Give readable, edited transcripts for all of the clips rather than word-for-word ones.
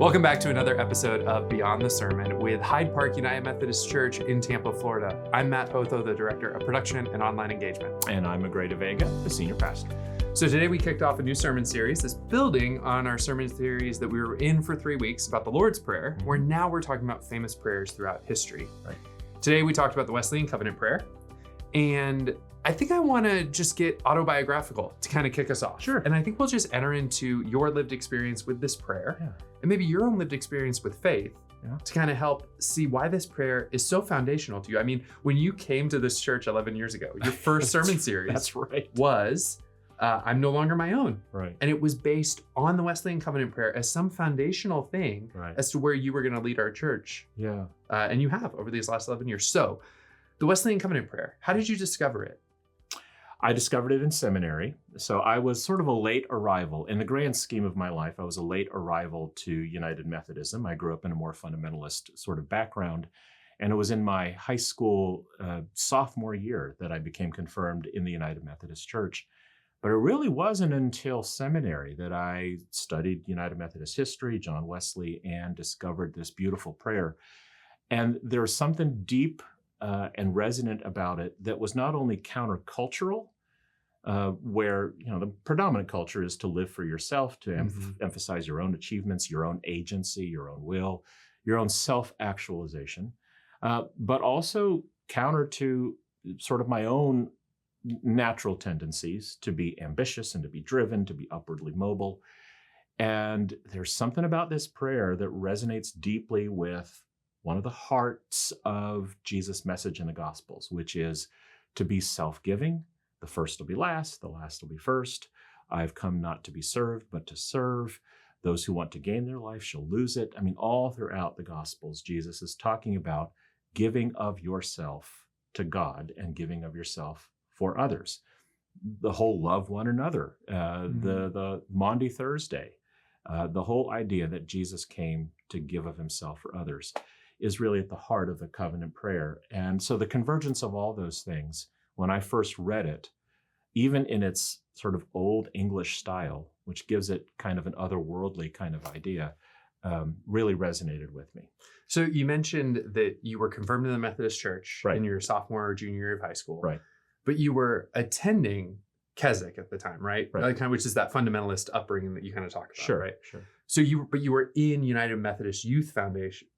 Welcome back to another episode of Beyond the Sermon with Hyde Park United Methodist Church in Tampa, Florida. I'm Mat Hotho, the Director of Production and Online Engagement. And I'm Magrey, deVega, the Senior Pastor. So today we kicked off a new sermon series that's building on our sermon series that we were in for 3 weeks about the Lord's Prayer, where now we're talking about famous prayers throughout history. Right. Today we talked about the Wesley Covenant Prayer, and I think I want to just get autobiographical to kind of kick us off. Sure. And I think we'll just enter into your lived experience with this prayer, and maybe your own lived experience with faith, to kind of help see why this prayer is so foundational to you. I mean, when you came to this church 11 years ago, your first sermon series was I'm No Longer My Own. Right. And it was based on the Wesleyan Covenant Prayer as some foundational thing as to where you were going to lead our church. Yeah. And you have over these last 11 years. So the Wesleyan Covenant Prayer, how did you discover it? I discovered it in seminary. So I was sort of a late arrival. In the grand scheme of my life, I was a late arrival to United Methodism. I grew up in a more fundamentalist sort of background. And it was in my high school sophomore year that I became confirmed in the United Methodist Church. But it really wasn't until seminary that I studied United Methodist history, John Wesley, and discovered this beautiful prayer. And there was something deep and resonant about it that was not only countercultural, where the predominant culture is to live for yourself, to emphasize your own achievements, your own agency, your own will, your own self-actualization, but also counter to sort of my own natural tendencies to be ambitious and to be driven, to be upwardly mobile. And there's something about this prayer that resonates deeply with one of the hearts of Jesus' message in the Gospels, which is to be self-giving. The first will be last, the last will be first. I've come not to be served, but to serve. Those who want to gain their life shall lose it. I mean, all throughout the Gospels, Jesus is talking about giving of yourself to God and giving of yourself for others. The whole love one another, the Maundy Thursday, the whole idea that Jesus came to give of himself for others is really at the heart of the covenant prayer. And so the convergence of all those things, when I first read it, even in its sort of old English style, which gives it kind of an otherworldly kind of idea, really resonated with me. So you mentioned that you were confirmed in the Methodist Church in your sophomore or junior year of high school. Right. But you were attending Keswick at the time, right? Which is that fundamentalist upbringing that you kind of talked about, right? Sure. So you were in United Methodist Youth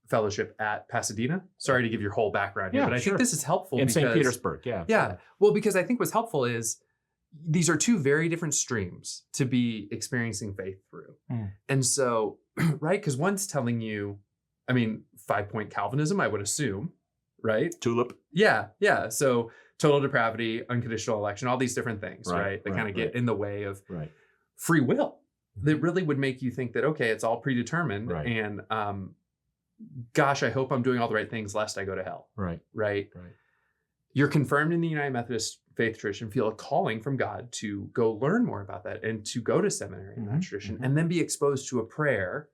Fellowship at Pasadena. Sorry to give your whole background here, but I think this is helpful. In St. Petersburg, Yeah. Well, because I think what's helpful is these are two very different streams to be experiencing faith through. And so, right, because one's telling you, 5-point Calvinism, I would assume, right? Tulip. Yeah. So total depravity, unconditional election, all these different things, right? That kind of get in the way of free will. That really would make you think that, okay, it's all predetermined. And gosh, I hope I'm doing all the right things lest I go to hell. Right. You're confirmed in the United Methodist faith tradition, feel a calling from God to go learn more about that and to go to seminary in that tradition, and then be exposed to a prayer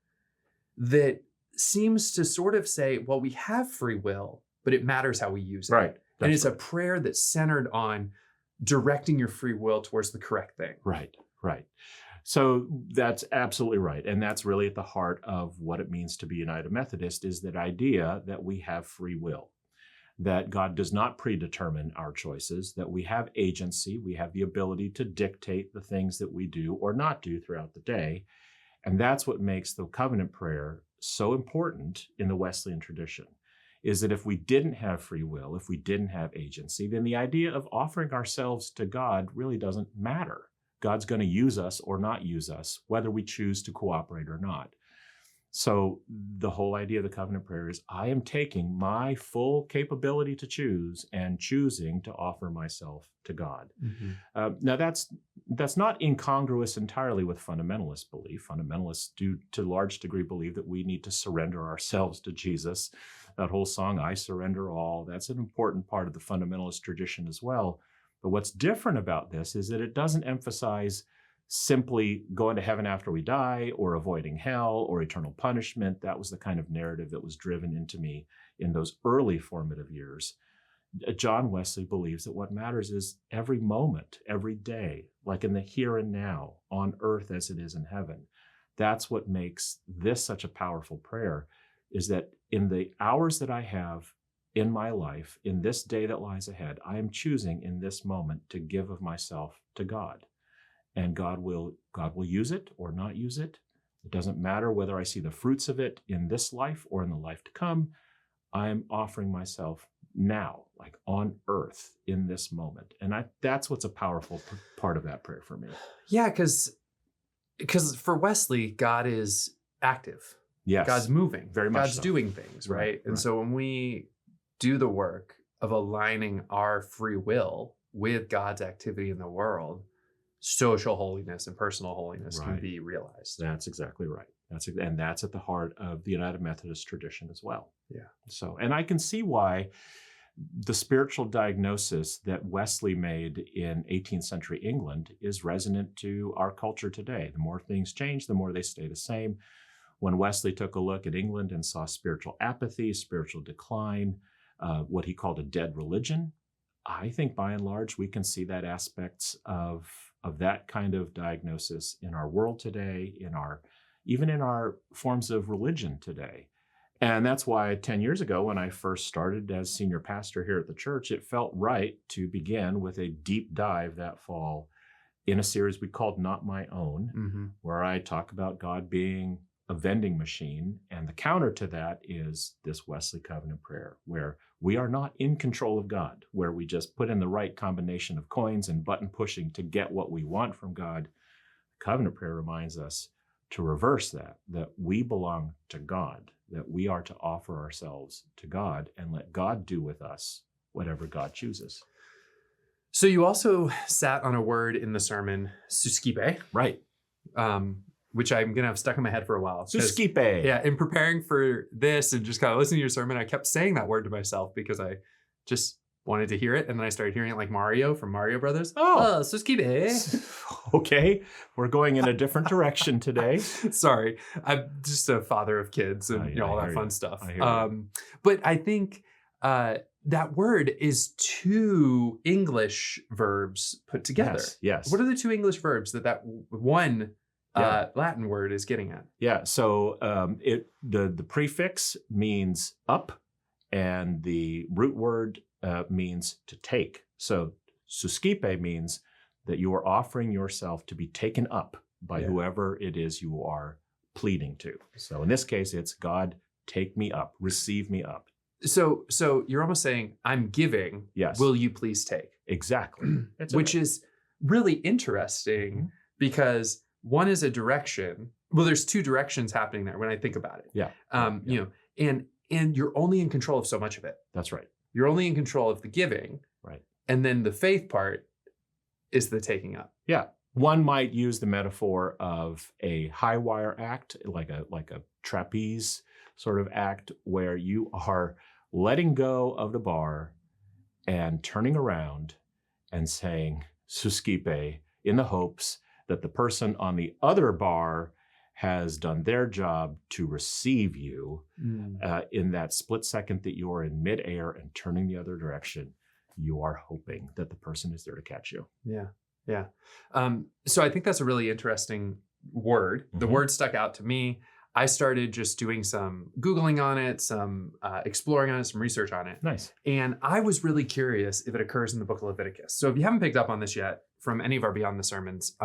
that seems to sort of say, well, we have free will, but it matters how we use it. And it's a prayer that's centered on directing your free will towards the correct thing. Right. So that's absolutely right. And that's really at the heart of what it means to be United Methodist, is that idea that we have free will, that God does not predetermine our choices, that we have agency, we have the ability to dictate the things that we do or not do throughout the day. And that's what makes the covenant prayer so important in the Wesleyan tradition, is that if we didn't have free will, if we didn't have agency, then the idea of offering ourselves to God really doesn't matter. God's going to use us or not use us, whether we choose to cooperate or not. So the whole idea of the covenant prayer is I am taking my full capability to choose and choosing to offer myself to God. Now that's not incongruous entirely with fundamentalist belief. Fundamentalists do to a large degree believe that we need to surrender ourselves to Jesus. That whole song, I Surrender All, that's an important part of the fundamentalist tradition as well. But what's different about this is that it doesn't emphasize simply going to heaven after we die or avoiding hell or eternal punishment. That was the kind of narrative that was driven into me in those early formative years. John Wesley believes that what matters is every moment, every day, like in the here and now, on earth as it is in heaven, that's what makes this such a powerful prayer, is that in the hours that I have in my life, in this day that lies ahead, I am choosing in this moment to give of myself to God. And God will use it or not use it. It doesn't matter whether I see the fruits of it in this life or in the life to come. I'm offering myself now, like on earth in this moment. And that's what's a powerful part of that prayer for me. Yeah, because for Wesley, God is active. Yes. God's moving. Very much God's so. doing things, right? And so when we do the work of aligning our free will with God's activity in the world, social holiness and personal holiness can be realized. That's exactly right. And that's at the heart of the United Methodist tradition as well. Yeah. So, and I can see why the spiritual diagnosis that Wesley made in 18th century England is resonant to our culture today. The more things change, the more they stay the same. When Wesley took a look at England and saw spiritual apathy, spiritual decline, what he called a dead religion, I think by and large we can see that aspects of that kind of diagnosis in our world today, even in our forms of religion today. And that's why 10 years ago, when I first started as senior pastor here at the church, it felt right to begin with a deep dive that fall in a series we called Not My Own, where I talk about God being a vending machine. And the counter to that is this Wesley Covenant Prayer, where we are not in control of God, where we just put in the right combination of coins and button pushing to get what we want from God. Covenant Prayer reminds us to reverse that we belong to God, that we are to offer ourselves to God and let God do with us whatever God chooses. So you also sat on a word in the sermon, suscipe. Right. Which I'm going to have stuck in my head for a while. Suscipe. Yeah, in preparing for this and just kind of listening to your sermon, I kept saying that word to myself because I just wanted to hear it. And then I started hearing it like Mario from Mario Brothers. Oh, suscipe. Okay, we're going in a different direction today. Sorry, I'm just a father of kids and all that fun stuff. But I think that word is two English verbs put together. Yes. What are the two English verbs that one Latin word is getting at? Yeah. So the prefix means up, and the root word means to take. So suscipe means that you are offering yourself to be taken up by whoever it is you are pleading to. So in this case, it's God, take me up, receive me up. So you're almost saying, I'm giving. Yes. Will you please take? Exactly. Which is really interesting because one is a direction. Well, there's two directions happening there when I think about it. Yeah. You know, and you're only in control of so much of it. That's right. You're only in control of the giving. Right. And then the faith part is the taking up. Yeah. One might use the metaphor of a high wire act, like a trapeze sort of act, where you are letting go of the bar and turning around and saying suscipe in the hopes that the person on the other bar has done their job to receive you in that split second that you're in midair and turning the other direction. You are hoping that the person is there to catch you. Yeah. So I think that's a really interesting word. The word stuck out to me. I started just doing some Googling on it, some exploring on it, some research on it. Nice. And I was really curious if it occurs in the book of Leviticus. So if you haven't picked up on this yet from any of our Beyond the Sermons,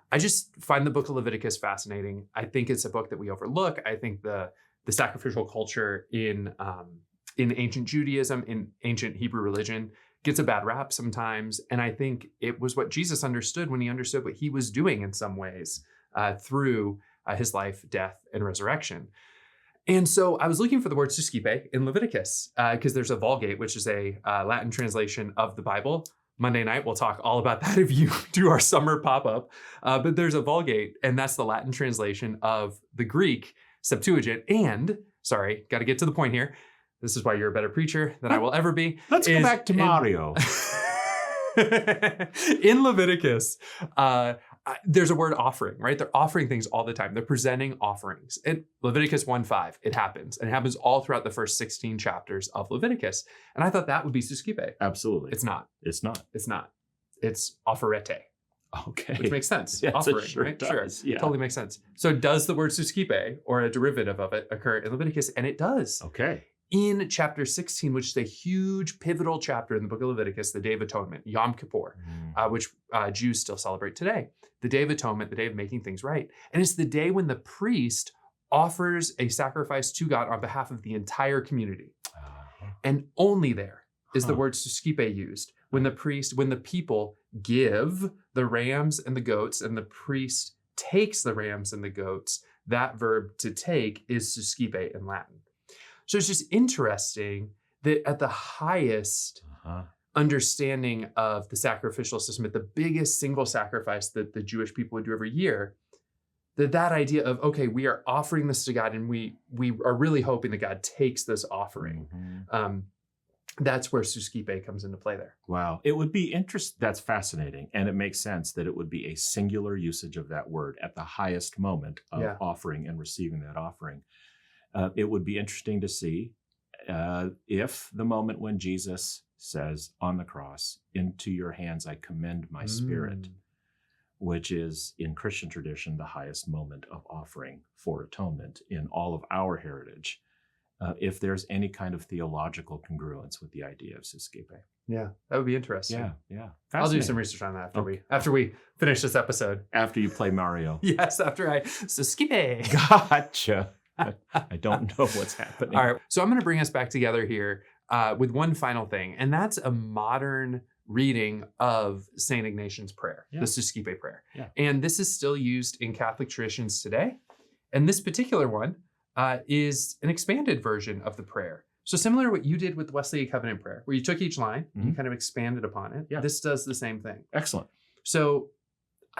I just find the book of Leviticus fascinating. I think it's a book that we overlook. I think the sacrificial culture in ancient Judaism, in ancient Hebrew religion, gets a bad rap sometimes. And I think it was what Jesus understood when he understood what he was doing in some ways through his life, death, and resurrection. And so I was looking for the word suscipe in Leviticus because there's a Vulgate, which is a Latin translation of the Bible. Monday night, we'll talk all about that if you do our summer pop-up. But there's a Vulgate, and that's the Latin translation of the Greek Septuagint. And, sorry, got to get to the point here. This is why you're a better preacher than I will ever be. Let's go back to Mario. In Leviticus, there's a word offering, right? They're offering things all the time. They're presenting offerings. In Leviticus 1:5, it happens. And it happens all throughout the first 16 chapters of Leviticus. And I thought that would be suscipe. Absolutely. It's not. It's not. It's not. It's offerete. Okay. Which makes sense. Yes, offering, it sure right? does. Sure. Yeah. Totally makes sense. So does the word suscipe, or a derivative of it, occur in Leviticus? And it does. Okay. In chapter 16, which is a huge pivotal chapter in the book of Leviticus, the Day of Atonement, Yom Kippur, which Jews still celebrate today. The Day of Atonement, the day of making things right. And it's the day when the priest offers a sacrifice to God on behalf of the entire community. And only there is the word suscipe used. When the people give the rams and the goats, and the priest takes the rams and the goats, that verb to take is suscipe in Latin. So it's just interesting that at the highest understanding of the sacrificial system, at the biggest single sacrifice that the Jewish people would do every year, that idea of, okay, we are offering this to God, and we are really hoping that God takes this offering. That's where suscipe comes into play there. Wow. It would be interesting. That's fascinating. And it makes sense that it would be a singular usage of that word at the highest moment of offering and receiving that offering. It would be interesting to see if the moment when Jesus says on the cross, "Into your hands I commend my spirit," which is in Christian tradition the highest moment of offering for atonement in all of our heritage, if there's any kind of theological congruence with the idea of suscipe. Yeah, that would be interesting. Yeah. I'll do some research on that after we finish this episode. After you play Mario. Yes, after I suscipe. Gotcha. I don't know what's happening. All right, so I'm going to bring us back together here with one final thing, and that's a modern reading of St. Ignatian's prayer, the suscipe prayer. Yeah. And this is still used in Catholic traditions today. And this particular one is an expanded version of the prayer. So similar to what you did with Wesley Covenant Prayer, where you took each line and you kind of expanded upon it. Yeah. This does the same thing. Excellent. So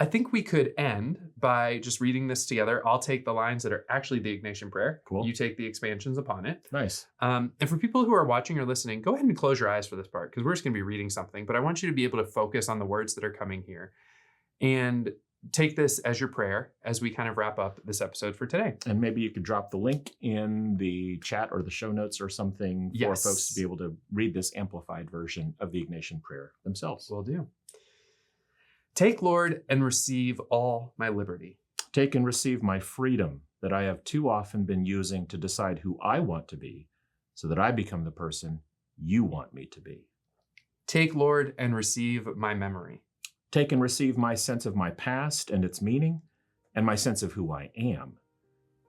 I think we could end by just reading this together. I'll take the lines that are actually the Ignatian prayer. Cool. You take the expansions upon it. Nice. And for people who are watching or listening, go ahead and close your eyes for this part, because we're just going to be reading something. But I want you to be able to focus on the words that are coming here and take this as your prayer as we kind of wrap up this episode for today. And maybe you could drop the link in the chat or the show notes or something for folks to be able to read this amplified version of the Ignatian prayer themselves. Will do. Take, Lord, and receive all my liberty. Take and receive my freedom that I have too often been using to decide who I want to be, so that I become the person you want me to be. Take, Lord, and receive my memory. Take and receive my sense of my past and its meaning, and my sense of who I am.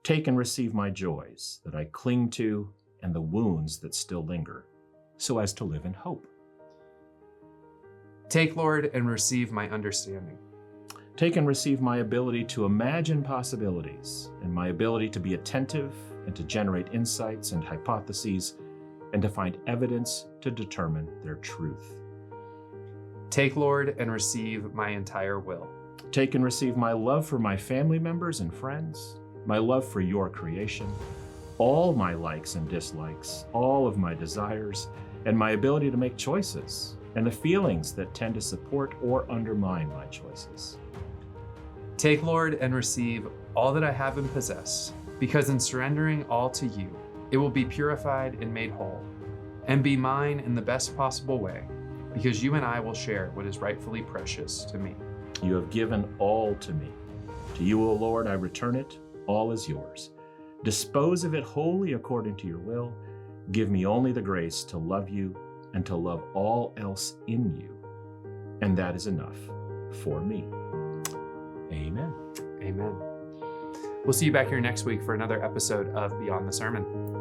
Take and receive my joys that I cling to and the wounds that still linger, so as to live in hope. Take, Lord, and receive my understanding. Take and receive my ability to imagine possibilities, and my ability to be attentive and to generate insights and hypotheses, and to find evidence to determine their truth. Take, Lord, and receive my entire will. Take and receive my love for my family members and friends, my love for your creation, all my likes and dislikes, all of my desires, and my ability to make choices, and the feelings that tend to support or undermine my choices. Take, Lord, and receive all that I have and possess, because in surrendering all to you, it will be purified and made whole, and be mine in the best possible way, because you and I will share what is rightfully precious to me. You have given all to me. To you, O Lord, I return it. All is yours. Dispose of it wholly according to your will. Give me only the grace to love you and to love all else in you. And that is enough for me. Amen. Amen. We'll see you back here next week for another episode of Beyond the Sermon.